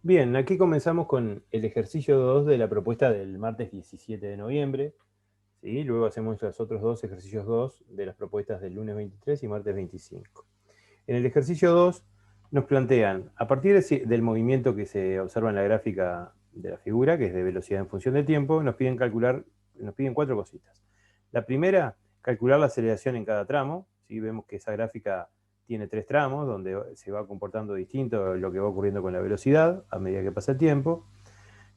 Bien, aquí comenzamos con el ejercicio 2 de la propuesta del martes 17 de noviembre. ¿Sí? Luego hacemos los otros dos ejercicios 2 de las propuestas del lunes 23 y martes 25. En el ejercicio 2 nos plantean, a partir del movimiento que se observa en la gráfica de la figura, que es de velocidad en función del tiempo, nos piden cuatro cositas. La primera, calcular la aceleración en cada tramo. ¿Sí? Vemos que esa gráfica tiene tres tramos, donde se va comportando distinto lo que va ocurriendo con la velocidad a medida que pasa el tiempo.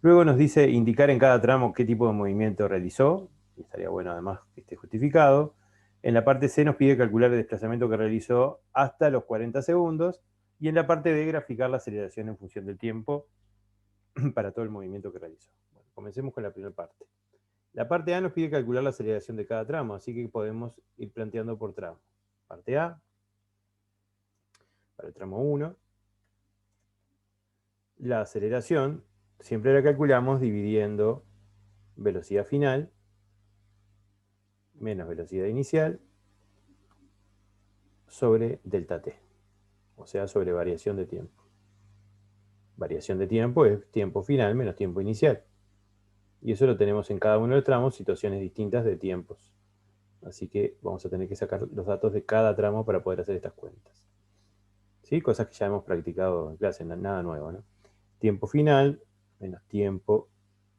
Luego nos dice indicar en cada tramo qué tipo de movimiento realizó, y estaría bueno además que esté justificado. En la parte C nos pide calcular el desplazamiento que realizó hasta los 40 segundos, y en la parte D graficar la aceleración en función del tiempo para todo el movimiento que realizó. Bueno, comencemos con la primera parte. La parte A nos pide calcular la aceleración de cada tramo, así que podemos ir planteando por tramo. Parte A, para el tramo 1, la aceleración siempre la calculamos dividiendo velocidad final menos velocidad inicial sobre delta t, o sea, sobre variación de tiempo. Variación de tiempo es tiempo final menos tiempo inicial. Y eso lo tenemos en cada uno de los tramos, situaciones distintas de tiempos. Así que vamos a tener que sacar los datos de cada tramo para poder hacer estas cuentas. ¿Sí? Cosas que ya hemos practicado en clase, nada nuevo, ¿no? Tiempo final menos tiempo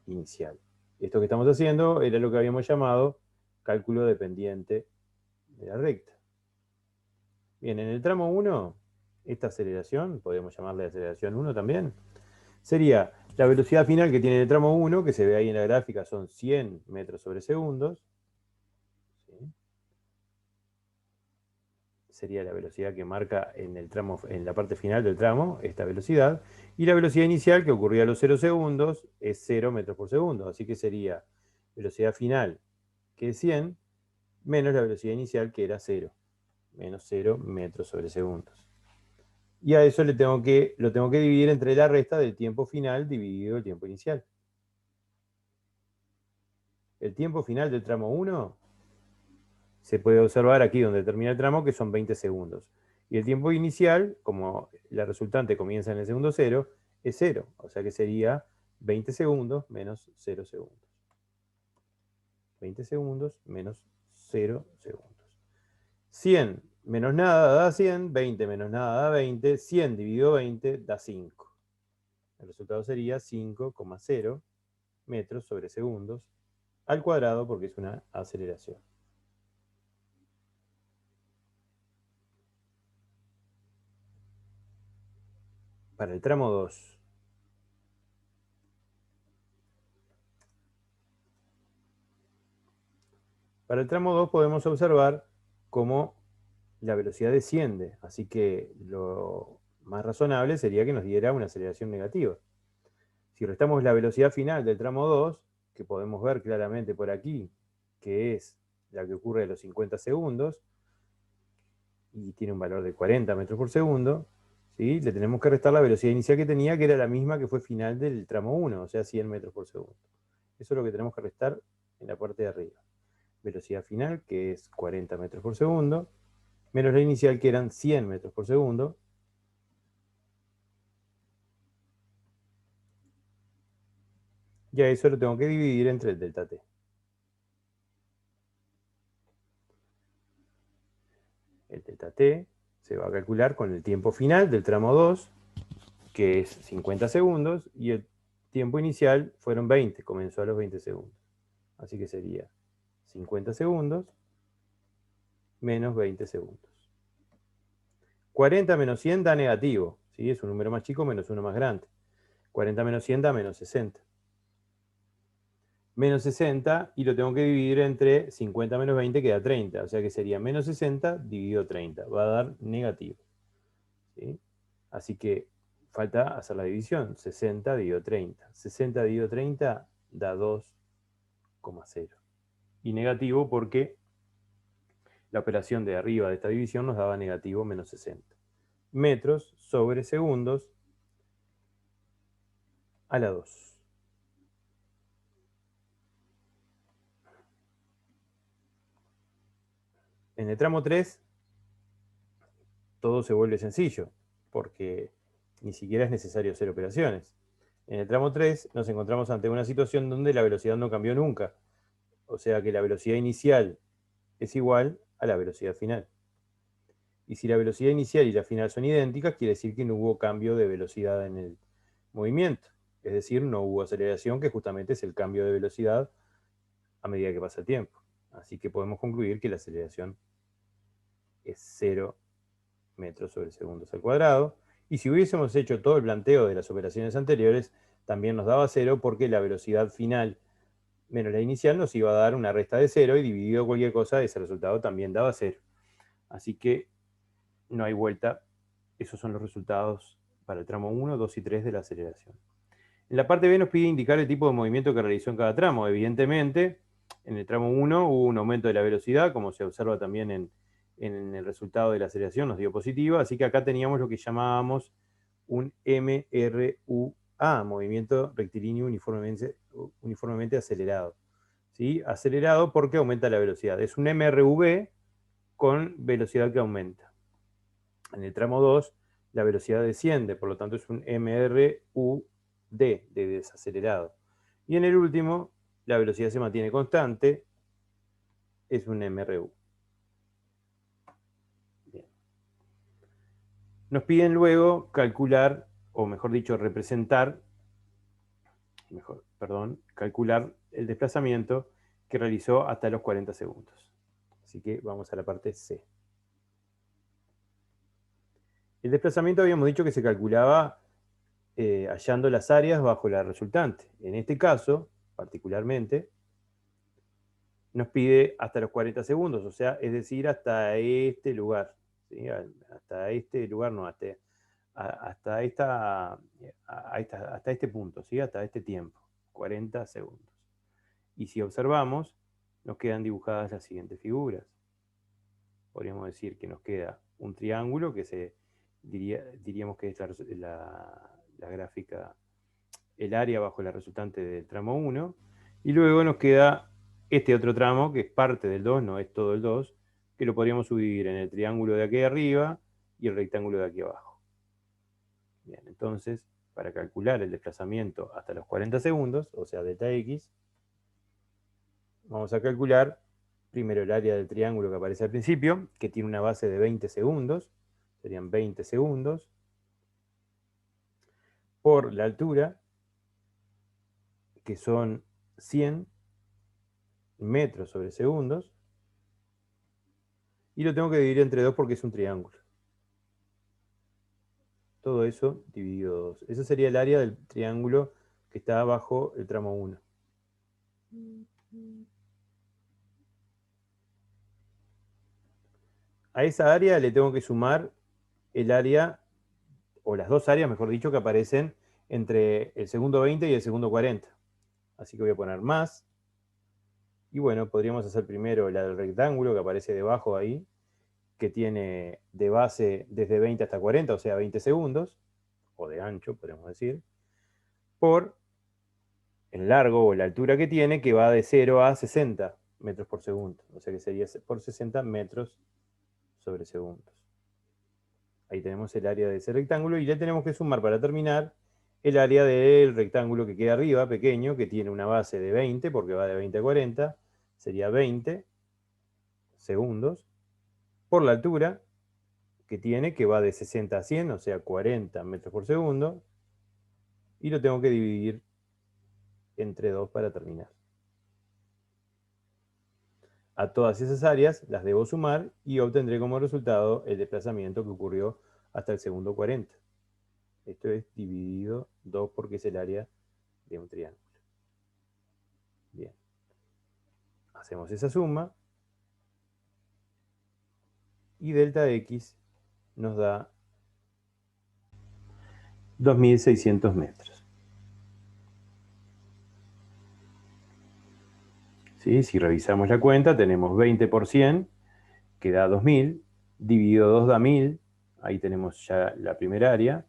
inicial. Esto que estamos haciendo era lo que habíamos llamado cálculo dependiente de la recta. Bien, en el tramo 1, esta aceleración, podemos llamarle aceleración 1 también, sería la velocidad final que tiene el tramo 1, que se ve ahí en la gráfica, son 100 metros sobre segundos. ¿Sí? Sería la velocidad que marca en el tramo, en la parte final del tramo, esta velocidad. Y la velocidad inicial, que ocurría a los 0 segundos, es 0 metros por segundo. Así que sería velocidad final, que es 100, menos la velocidad inicial, que era 0, menos 0 metros sobre segundos. Y a eso lo tengo que dividir entre la resta del tiempo final dividido el tiempo inicial. El tiempo final del tramo 1 se puede observar aquí donde termina el tramo, que son 20 segundos. Y el tiempo inicial, como la resultante comienza en el segundo 0, es 0. O sea que sería 20 segundos menos 0 segundos. 20 segundos menos 0 segundos. 100 menos nada da 100, 20 menos nada da 20, 100 dividido 20 da 5. El resultado sería 5,0 metros sobre segundos al cuadrado, porque es una aceleración. Para el tramo 2. Para el tramo 2 podemos observar cómo la velocidad desciende, así que lo más razonable sería que nos diera una aceleración negativa. Si restamos la velocidad final del tramo 2, que podemos ver claramente por aquí, que es la que ocurre a los 50 segundos, y tiene un valor de 40 metros por segundo, ¿sí? Le tenemos que restar la velocidad inicial que tenía, que era la misma que fue final del tramo 1, o sea, 100 metros por segundo. Eso es lo que tenemos que restar en la parte de arriba. Velocidad final, que es 40 metros por segundo, menos la inicial, que eran 100 metros por segundo. Y a eso lo tengo que dividir entre el delta t. El delta t se va a calcular con el tiempo final del tramo 2, que es 50 segundos, y el tiempo inicial fueron 20, comenzó a los 20 segundos. Así que sería 50 segundos menos 20 segundos. 40 menos 100 da negativo, ¿sí? Es un número más chico menos uno más grande. 40 menos 100 da menos 60. Menos 60, y lo tengo que dividir entre 50 menos 20, que da 30. O sea que sería menos 60 dividido 30. Va a dar negativo. ¿Sí? Así que falta hacer la división. 60 dividido 30. 60 dividido 30 da 2,0. Y negativo porque la operación de arriba de esta división nos daba negativo menos 60. Metros sobre segundos a la 2. En el tramo 3 todo se vuelve sencillo, porque ni siquiera es necesario hacer operaciones. En el tramo 3 nos encontramos ante una situación donde la velocidad no cambió nunca. O sea que la velocidad inicial es igual a la velocidad final. Y si la velocidad inicial y la final son idénticas, quiere decir que no hubo cambio de velocidad en el movimiento. Es decir, no hubo aceleración, que justamente es el cambio de velocidad a medida que pasa el tiempo. Así que podemos concluir que la aceleración es 0 metros sobre segundos al cuadrado. Y si hubiésemos hecho todo el planteo de las operaciones anteriores, también nos daba 0 porque la velocidad final menos la inicial nos iba a dar una resta de 0 y dividido cualquier cosa, ese resultado también daba 0. Así que no hay vuelta. Esos son los resultados para el tramo 1, 2 y 3 de la aceleración. En la parte B nos pide indicar el tipo de movimiento que realizó en cada tramo. Evidentemente, en el tramo 1 hubo un aumento de la velocidad, como se observa también en el resultado de la aceleración, nos dio positiva, así que acá teníamos lo que llamábamos un MRUA, movimiento rectilíneo uniformemente acelerado. ¿Sí? Acelerado porque aumenta la velocidad. Es un MRV con velocidad que aumenta. En el tramo 2, la velocidad desciende, por lo tanto es un MRUD de desacelerado. Y en el último, la velocidad se mantiene constante, es un MRU. Bien. Nos piden luego calcular, o mejor dicho, calcular el desplazamiento que realizó hasta los 40 segundos. Así que vamos a la parte C. El desplazamiento habíamos dicho que se calculaba hallando las áreas bajo la resultante. En este caso, particularmente, nos pide hasta los 40 segundos, o sea, es decir, hasta este lugar. ¿Sí? Hasta este lugar, no, hasta este punto, ¿sí? Hasta este tiempo, 40 segundos. Y si observamos, nos quedan dibujadas las siguientes figuras. Podríamos decir que nos queda un triángulo que diríamos que es la gráfica, el área bajo la resultante del tramo 1, y luego nos queda este otro tramo que es parte del 2, no es todo el 2, que lo podríamos subdividir en el triángulo de aquí arriba y el rectángulo de aquí abajo. Bien, entonces, para calcular el desplazamiento hasta los 40 segundos, o sea, delta x, vamos a calcular primero el área del triángulo que aparece al principio, que tiene una base de 20 segundos, serían 20 segundos, por la altura, que son 100 metros sobre segundos, y lo tengo que dividir entre 2 porque es un triángulo. Todo eso dividido 2. Ese sería el área del triángulo que está bajo el tramo 1. A esa área le tengo que sumar el área, o las dos áreas, mejor dicho, que aparecen entre el segundo 20 y el segundo 40. Así que voy a poner más. Y bueno, podríamos hacer primero la del rectángulo que aparece debajo ahí, que tiene de base desde 20 hasta 40, o sea, 20 segundos, o de ancho, podemos decir, por el largo o la altura que tiene, que va de 0 a 60 metros por segundo. O sea que sería por 60 metros sobre segundos. Ahí tenemos el área de ese rectángulo y le tenemos que sumar para terminar el área del rectángulo que queda arriba, pequeño, que tiene una base de 20, porque va de 20 a 40, sería 20 segundos, por la altura que tiene, que va de 60 a 100, o sea, 40 metros por segundo, y lo tengo que dividir entre 2 para terminar. A todas esas áreas las debo sumar y obtendré como resultado el desplazamiento que ocurrió hasta el segundo 40. Esto es dividido 2 porque es el área de un triángulo. Bien. Hacemos esa suma y delta x nos da 2.600 metros. ¿Sí? Si revisamos la cuenta, tenemos 20 por 100, que da 2.000, dividido 2 da 1.000, ahí tenemos ya la primera área.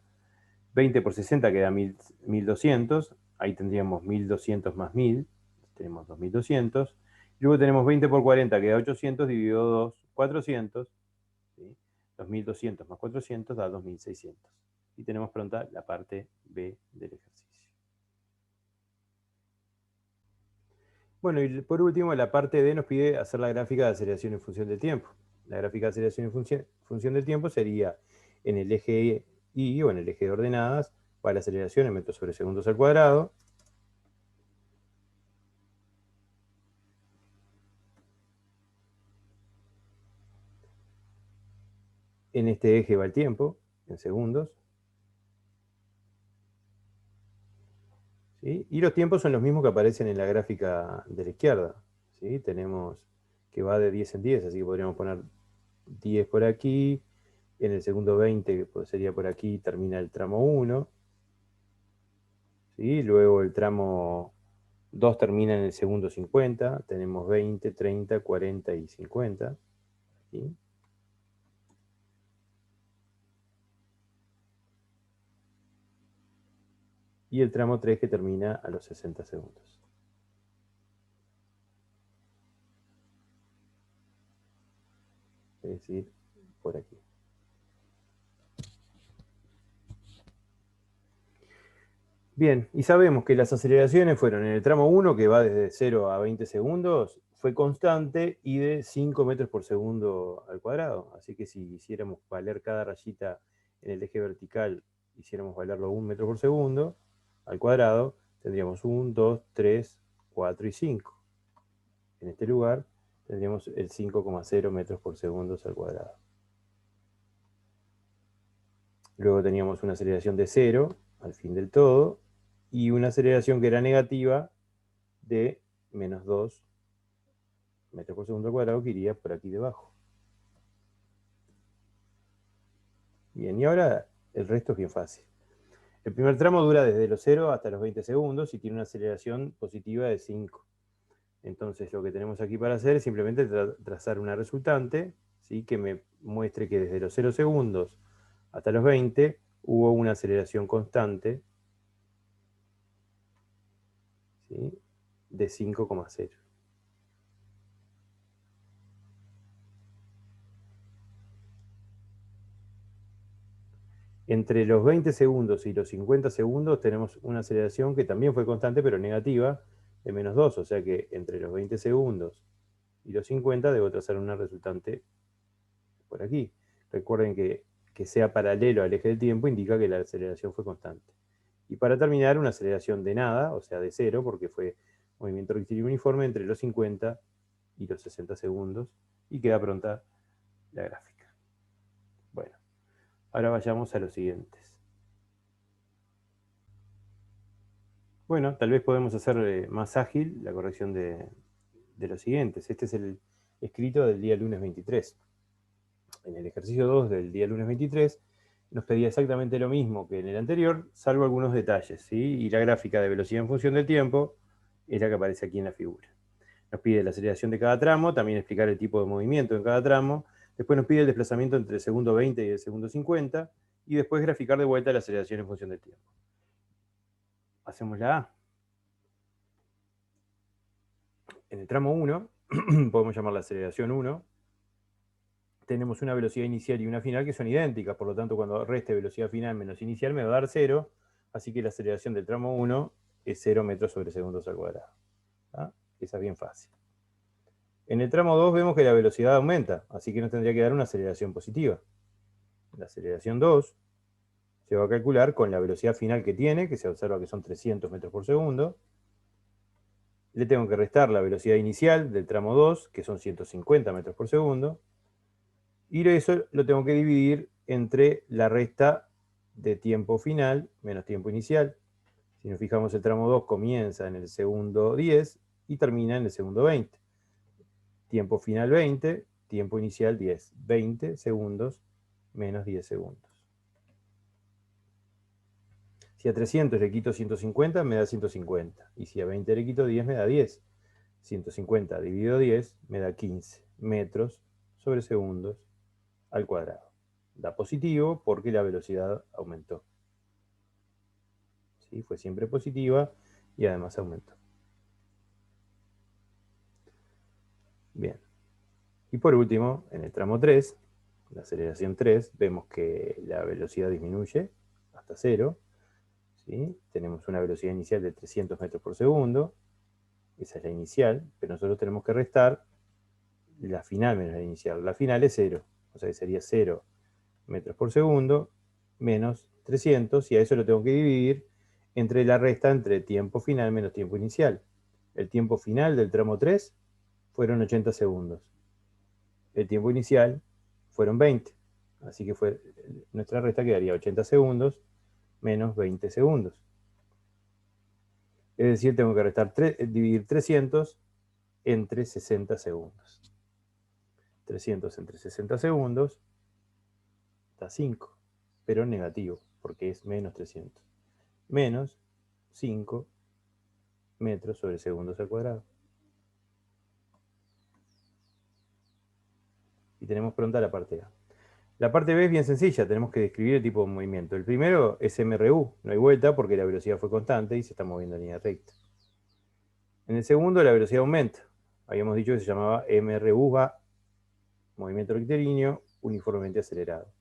20 por 60 que da 1.200, ahí tendríamos 1.200 más 1.000, tenemos 2.200. Luego tenemos 20 por 40 que da 800, dividido 2, 400. ¿Sí? 2.200 más 400 da 2.600. Y tenemos pronta la parte B del ejercicio. Bueno, y por último, la parte D nos pide hacer la gráfica de aceleración en función del tiempo. La gráfica de aceleración en función del tiempo sería en el eje Y o en el eje de ordenadas, va la aceleración en metros sobre segundos al cuadrado. En este eje va el tiempo, en segundos. ¿Sí? Y los tiempos son los mismos que aparecen en la gráfica de la izquierda. ¿Sí? Tenemos que va de 10 en 10, así que podríamos poner 10 por aquí. En el segundo 20, que sería por aquí, termina el tramo 1. ¿Sí? Luego el tramo 2 termina en el segundo 50. Tenemos 20, 30, 40 y 50. ¿Sí? Y el tramo 3 que termina a los 60 segundos. Es decir, por aquí. Bien, y sabemos que las aceleraciones fueron en el tramo 1, que va desde 0 a 20 segundos, fue constante y de 5 metros por segundo al cuadrado. Así que si hiciéramos valer cada rayita en el eje vertical, hiciéramos valerlo 1 metro por segundo al cuadrado, tendríamos 1, 2, 3, 4 y 5. En este lugar tendríamos el 5,0 metros por segundo al cuadrado. Luego teníamos una aceleración de 0 al fin del todo, y una aceleración que era negativa de menos 2 metros por segundo al cuadrado, que iría por aquí debajo. Bien, y ahora el resto es bien fácil. El primer tramo dura desde los 0 hasta los 20 segundos y tiene una aceleración positiva de 5. Entonces lo que tenemos aquí para hacer es simplemente trazar una resultante, ¿sí? Que me muestre que desde los 0 segundos hasta los 20 hubo una aceleración constante, ¿sí? De 5,0. Entre los 20 segundos y los 50 segundos tenemos una aceleración que también fue constante, pero negativa, de menos 2. O sea que entre los 20 segundos y los 50 debo trazar una resultante por aquí. Recuerden que sea paralelo al eje del tiempo indica que la aceleración fue constante. Y para terminar, una aceleración de nada, o sea, de 0, porque fue movimiento rectilíneo uniforme entre los 50 y los 60 segundos, y queda pronta la gráfica. Bueno, ahora vayamos a los siguientes. Bueno, tal vez podemos hacer más ágil la corrección de los siguientes. Este es el escrito del día lunes 23. En el ejercicio 2 del día lunes 23 nos pedía exactamente lo mismo que en el anterior, salvo algunos detalles, ¿sí? Y la gráfica de velocidad en función del tiempo es la que aparece aquí en la figura. Nos pide la aceleración de cada tramo, también explicar el tipo de movimiento en cada tramo. Después nos pide el desplazamiento entre el segundo 20 y el segundo 50. Y después graficar de vuelta la aceleración en función del tiempo. Hacemos la A. En el tramo 1, podemos llamar la aceleración 1, tenemos una velocidad inicial y una final que son idénticas, por lo tanto cuando reste velocidad final menos inicial me va a dar 0, así que la aceleración del tramo 1 es 0 metros sobre segundos al cuadrado. ¿Ah? Esa es bien fácil. En el tramo 2 vemos que la velocidad aumenta, así que nos tendría que dar una aceleración positiva. La aceleración 2 se va a calcular con la velocidad final que tiene, que se observa que son 300 metros por segundo. Le tengo que restar la velocidad inicial del tramo 2, que son 150 metros por segundo. Y eso lo tengo que dividir entre la resta de tiempo final menos tiempo inicial. Si nos fijamos, el tramo 2 comienza en el segundo 10 y termina en el segundo 20. Tiempo final 20, tiempo inicial 10. 20 segundos menos 10 segundos. Si a 300 le quito 150, me da 150. Y si a 20 le quito 10, me da 10. 150 dividido 10 me da 15 metros sobre segundos al cuadrado. Da positivo porque la velocidad aumentó. ¿Sí? Fue siempre positiva y además aumentó. Bien. Y por último, en el tramo 3, la aceleración 3, vemos que la velocidad disminuye hasta 0. ¿Sí? Tenemos una velocidad inicial de 300 metros por segundo. Esa es la inicial, pero nosotros tenemos que restar la final menos la inicial. La final es 0, o sea que sería 0 metros por segundo menos 300, y a eso lo tengo que dividir entre la resta entre tiempo final menos tiempo inicial. El tiempo final del tramo 3 fueron 80 segundos. El tiempo inicial fueron 20. Así que nuestra resta quedaría 80 segundos menos 20 segundos. Es decir, tengo que dividir 300 entre 60 segundos. 300 entre 60 segundos da 5, pero negativo, porque es menos 300. Menos 5 metros sobre segundos al cuadrado. Y tenemos pronta la parte A. La parte B es bien sencilla, tenemos que describir el tipo de movimiento. El primero es MRU, no hay vuelta porque la velocidad fue constante y se está moviendo en línea recta. En el segundo la velocidad aumenta. Habíamos dicho que se llamaba MRU-A, movimiento rectilíneo uniformemente acelerado.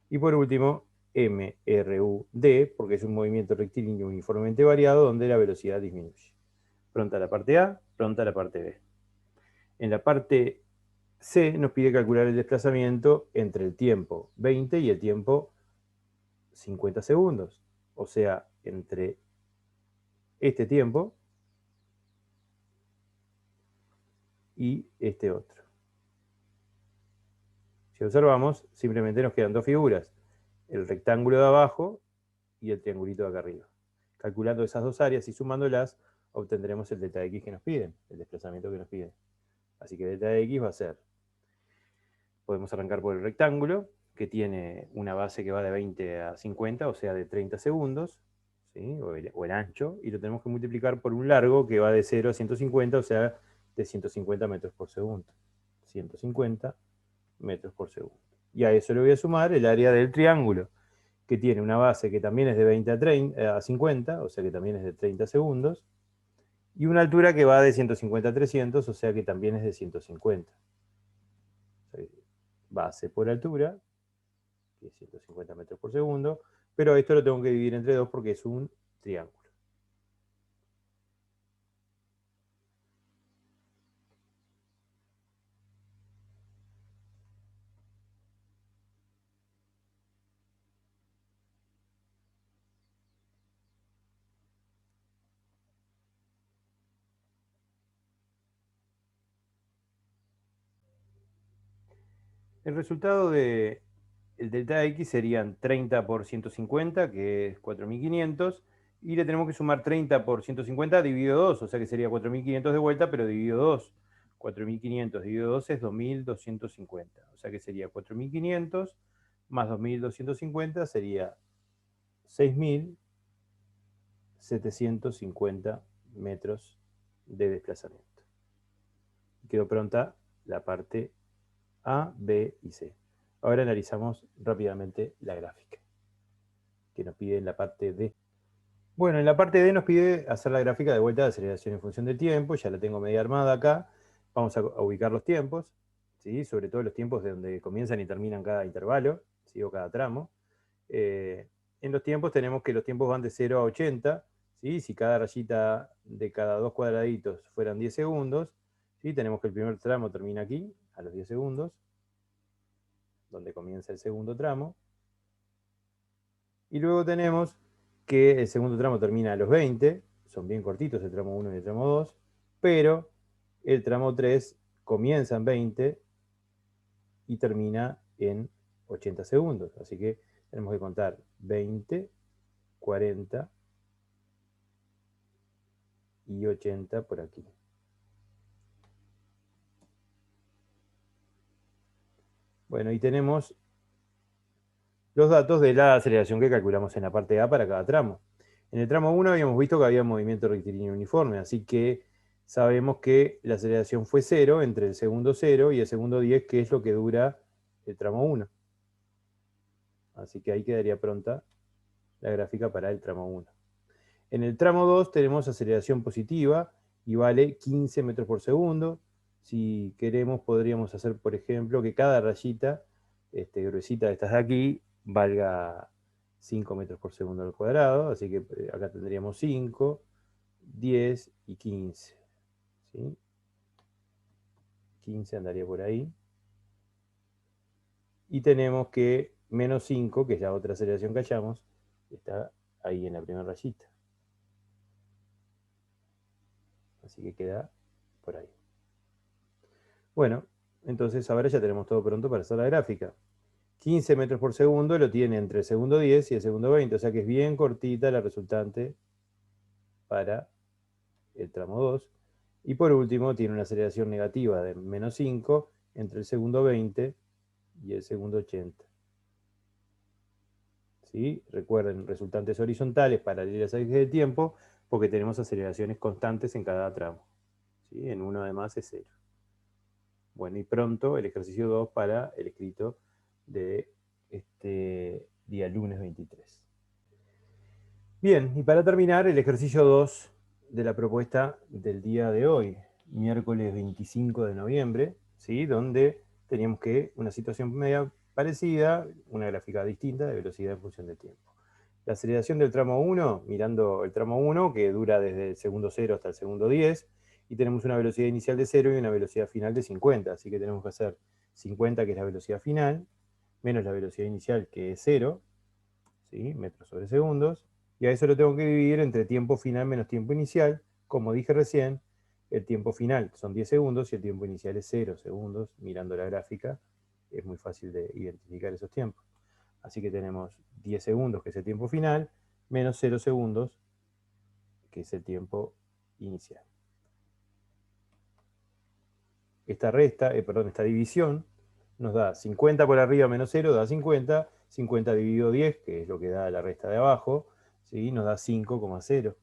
Y por último, MRU-D, porque es un movimiento rectilíneo uniformemente variado donde la velocidad disminuye. Pronta la parte A, pronta la parte B. En la parte C nos pide calcular el desplazamiento entre el tiempo 20 y el tiempo 50 segundos. O sea, entre este tiempo y este otro. Si observamos, simplemente nos quedan dos figuras. El rectángulo de abajo y el triangulito de acá arriba. Calculando esas dos áreas y sumándolas, obtendremos el delta X que nos piden, el desplazamiento que nos piden. Así que delta X va a ser, podemos arrancar por el rectángulo, que tiene una base que va de 20 a 50, o sea, de 30 segundos, ¿sí? o el ancho, y lo tenemos que multiplicar por un largo que va de 0 a 150, o sea, de 150 metros por segundo. 150 metros por segundo. Y a eso le voy a sumar el área del triángulo, que tiene una base que también es de 20 a 50, o sea que también es de 30 segundos, y una altura que va de 150 a 300, o sea que también es de 150. O sea, base por altura, que es 150 metros por segundo, pero esto lo tengo que dividir entre 2 porque es un triángulo. El resultado de el delta X serían 30 por 150, que es 4500, y le tenemos que sumar 30 por 150 dividido 2, o sea que sería 4500 de vuelta, pero dividido 2. 4500 dividido 2 es 2250, o sea que sería 4500 más 2250 sería 6750 metros de desplazamiento. Quedó pronta la parte A, B y C. Ahora analizamos rápidamente la gráfica que nos pide en la parte D. Bueno, en la parte D nos pide hacer la gráfica de vuelta de aceleración en función del tiempo. Ya la tengo media armada acá. Vamos a ubicar los tiempos, ¿sí? Sobre todo los tiempos de donde comienzan y terminan cada intervalo, ¿sí? O cada tramo. En los tiempos tenemos que los tiempos van de 0 a 80. ¿Sí? Si cada rayita de cada dos cuadraditos fueran 10 segundos, ¿sí? Tenemos que el primer tramo termina aquí, a los 10 segundos, donde comienza el segundo tramo. Y luego tenemos que el segundo tramo termina a los 20, son bien cortitos el tramo 1 y el tramo 2, pero el tramo 3 comienza en 20 y termina en 80 segundos. Así que tenemos que contar 20, 40 y 80 por aquí. Bueno, y tenemos los datos de la aceleración que calculamos en la parte A para cada tramo. En el tramo 1 habíamos visto que había movimiento rectilíneo uniforme, así que sabemos que la aceleración fue 0 entre el segundo 0 y el segundo 10, que es lo que dura el tramo 1. Así que ahí quedaría pronta la gráfica para el tramo 1. En el tramo 2 tenemos aceleración positiva y vale 15 metros por segundo. Si queremos podríamos hacer, por ejemplo, que cada rayita gruesita de estas de aquí valga 5 metros por segundo al cuadrado, así que acá tendríamos 5, 10 y 15. ¿Sí? 15 andaría por ahí. Y tenemos que menos 5, que es la otra aceleración que hallamos, está ahí en la primera rayita. Así que queda por ahí. Bueno, entonces ahora ya tenemos todo pronto para hacer la gráfica. 15 metros por segundo lo tiene entre el segundo 10 y el segundo 20, o sea que es bien cortita la resultante para el tramo 2. Y por último tiene una aceleración negativa de menos 5 entre el segundo 20 y el segundo 80. ¿Sí? Recuerden, resultantes horizontales paralelas al eje de tiempo, porque tenemos aceleraciones constantes en cada tramo. ¿Sí? En uno además es 0. Bueno, y pronto el ejercicio 2 para el escrito de este día lunes 23. Bien, y para terminar, el ejercicio 2 de la propuesta del día de hoy, miércoles 25 de noviembre, ¿sí? Donde teníamos que una situación media parecida, una gráfica distinta de velocidad en función del tiempo. La aceleración del tramo 1, mirando el tramo 1, que dura desde el segundo 0 hasta el segundo 10, y tenemos una velocidad inicial de 0 y una velocidad final de 50, así que tenemos que hacer 50, que es la velocidad final, menos la velocidad inicial, que es 0, ¿sí? Metros sobre segundos, y a eso lo tengo que dividir entre tiempo final menos tiempo inicial. Como dije recién, el tiempo final son 10 segundos y el tiempo inicial es 0 segundos. Mirando la gráfica es muy fácil de identificar esos tiempos. Así que tenemos 10 segundos, que es el tiempo final, menos 0 segundos, que es el tiempo inicial. Esta división nos da 50 por arriba menos 0, da 50, 50 dividido 10, que es lo que da la resta de abajo, ¿sí? Nos da 5,0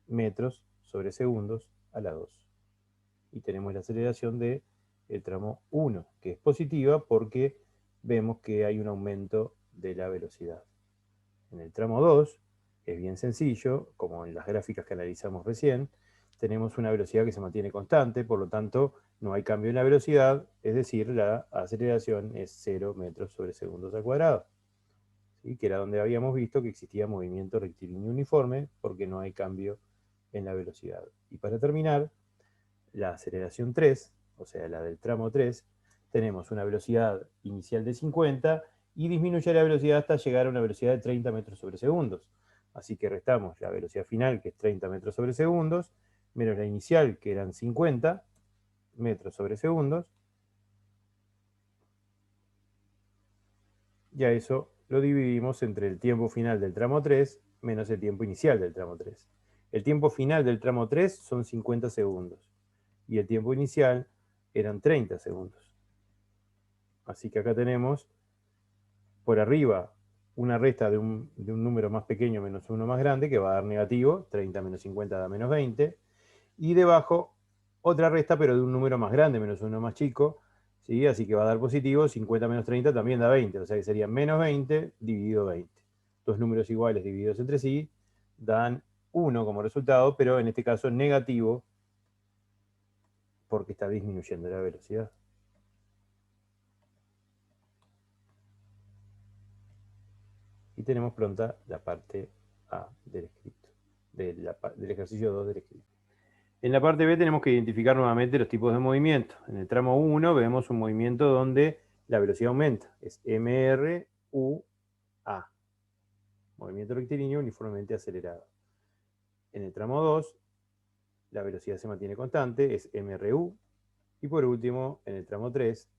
metros sobre segundos a la 2. Y tenemos la aceleración del tramo 1, que es positiva porque vemos que hay un aumento de la velocidad. En el tramo 2 es bien sencillo, como en las gráficas que analizamos recién, tenemos una velocidad que se mantiene constante, por lo tanto no hay cambio en la velocidad, es decir, la aceleración es 0 metros sobre segundos al cuadrado. ¿Sí? Que era donde habíamos visto que existía movimiento rectilíneo uniforme porque no hay cambio en la velocidad. Y para terminar, la aceleración 3, o sea, la del tramo 3, tenemos una velocidad inicial de 50 y disminuye la velocidad hasta llegar a una velocidad de 30 metros sobre segundos. Así que restamos la velocidad final, que es 30 metros sobre segundos, menos la inicial, que eran 50 metros sobre segundos, y a eso lo dividimos entre el tiempo final del tramo 3 menos el tiempo inicial del tramo 3. El tiempo final del tramo 3 son 50 segundos y el tiempo inicial eran 30 segundos. Así que acá tenemos por arriba una resta de un número más pequeño menos uno más grande, que va a dar negativo, 30 menos 50 da menos 20, y debajo otra resta, pero de un número más grande menos uno más chico, ¿sí? Así que va a dar positivo, 50 menos 30 también da 20, o sea que sería menos 20 dividido 20. Dos números iguales divididos entre sí dan 1 como resultado, pero en este caso negativo, porque está disminuyendo la velocidad. Y tenemos pronta la parte A del escrito, del ejercicio 2 del escrito. En la parte B tenemos que identificar nuevamente los tipos de movimiento. En el tramo 1 vemos un movimiento donde la velocidad aumenta. Es MRUA. Movimiento rectilíneo uniformemente acelerado. En el tramo 2, la velocidad se mantiene constante, es MRU. Y por último, en el tramo 3,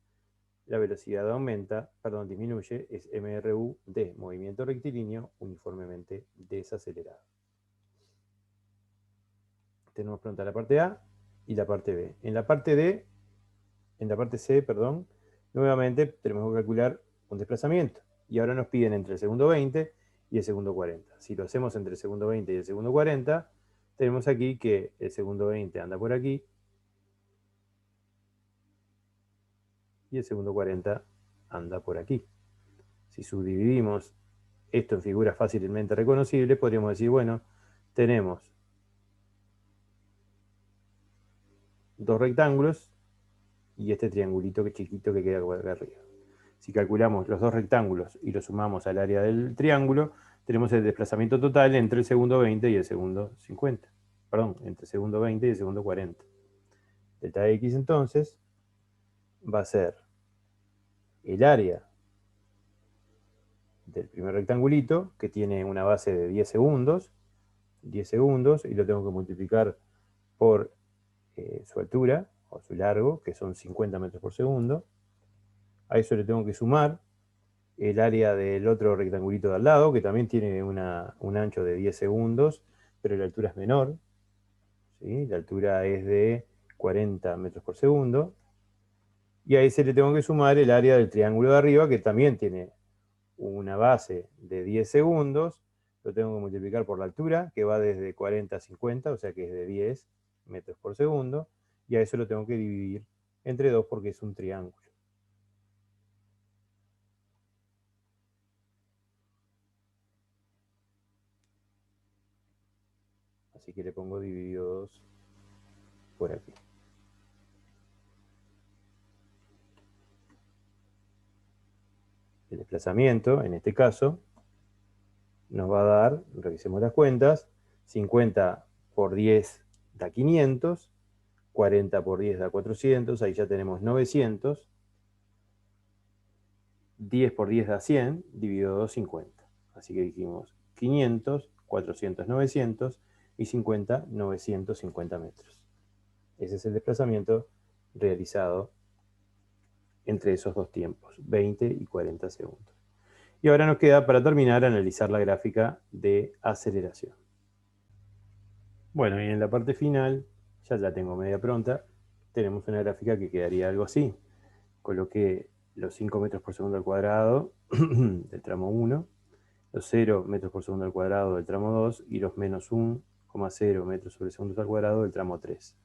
la velocidad disminuye, es MRUD, movimiento rectilíneo uniformemente desacelerado. Tenemos pronta la parte A y la parte B. En la parte C, nuevamente tenemos que calcular un desplazamiento. Y ahora nos piden entre el segundo 20 y el segundo 40. Si lo hacemos entre el segundo 20 y el segundo 40, tenemos aquí que el segundo 20 anda por aquí y el segundo 40 anda por aquí. Si subdividimos esto en figuras fácilmente reconocibles, podríamos decir, bueno, tenemos dos rectángulos y este triangulito que chiquito que queda acá arriba. Si calculamos los dos rectángulos y los sumamos al área del triángulo, tenemos el desplazamiento total entre el segundo 20 y el segundo 50. Perdón, entre el segundo 20 y el segundo 40. Delta X entonces va a ser el área del primer rectangulito, que tiene una base de 10 segundos, y lo tengo que multiplicar por su altura, o su largo, que son 50 metros por segundo. A eso le tengo que sumar el área del otro rectangulito de al lado, que también tiene un ancho de 10 segundos, pero la altura es menor, ¿sí? La altura es de 40 metros por segundo. Y a ese le tengo que sumar el área del triángulo de arriba, que también tiene una base de 10 segundos. Lo tengo que multiplicar por la altura, que va desde 40 a 50, o sea que es de 10 metros por segundo. Y a eso lo tengo que dividir entre 2 porque es un triángulo. Así que le pongo dividido 2 por aquí. El desplazamiento, en este caso, nos va a dar, revisemos las cuentas, 50 por 10 da 500, 40 por 10 da 400, ahí ya tenemos 900, 10 por 10 da 100, dividido 2, 50. Así que dijimos 500, 400, 900 y 50, 950 metros. Ese es el desplazamiento realizado entre esos dos tiempos, 20 y 40 segundos. Y ahora nos queda, para terminar, analizar la gráfica de aceleración. Bueno, y en la parte final, ya la tengo media pronta, tenemos una gráfica que quedaría algo así. Coloqué los 5 metros por segundo al cuadrado del tramo 1, los 0 metros por segundo al cuadrado del tramo 2 y los menos 1,0 metros sobre segundo al cuadrado del tramo 3.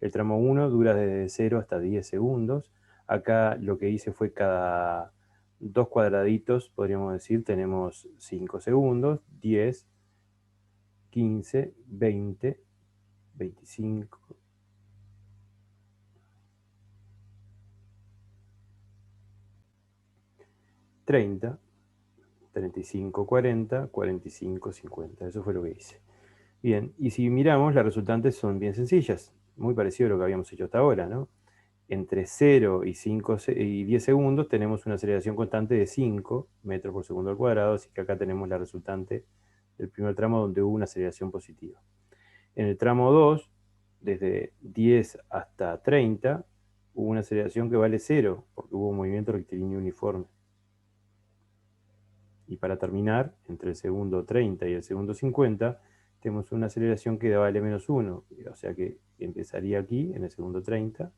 El tramo 1 dura desde 0 hasta 10 segundos. Acá lo que hice fue cada dos cuadraditos, podríamos decir, tenemos 5 segundos, 10, 15, 20, 25, 30, 35, 40, 45, 50. Eso fue lo que hice. Bien, y si miramos, las resultantes son bien sencillas, muy parecido a lo que habíamos hecho hasta ahora, ¿no? Entre 0 y 5 y 10 segundos tenemos una aceleración constante de 5 metros por segundo al cuadrado, así que acá tenemos la resultante del primer tramo donde hubo una aceleración positiva. En el tramo 2, desde 10 hasta 30, hubo una aceleración que vale 0, porque hubo un movimiento rectilíneo uniforme. Y para terminar, entre el segundo 30 y el segundo 50, tenemos una aceleración que vale menos 1, o sea que empezaría aquí, en el segundo 30,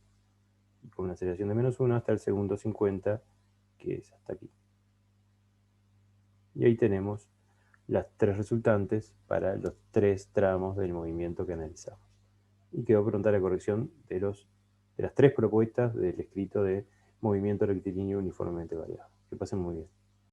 y con una aceleración de menos 1 hasta el segundo 50, que es hasta aquí. Y ahí tenemos las tres resultantes para los tres tramos del movimiento que analizamos. Y quedó pronta la corrección de las tres propuestas del escrito de movimiento rectilíneo uniformemente variado. Que pasen muy bien.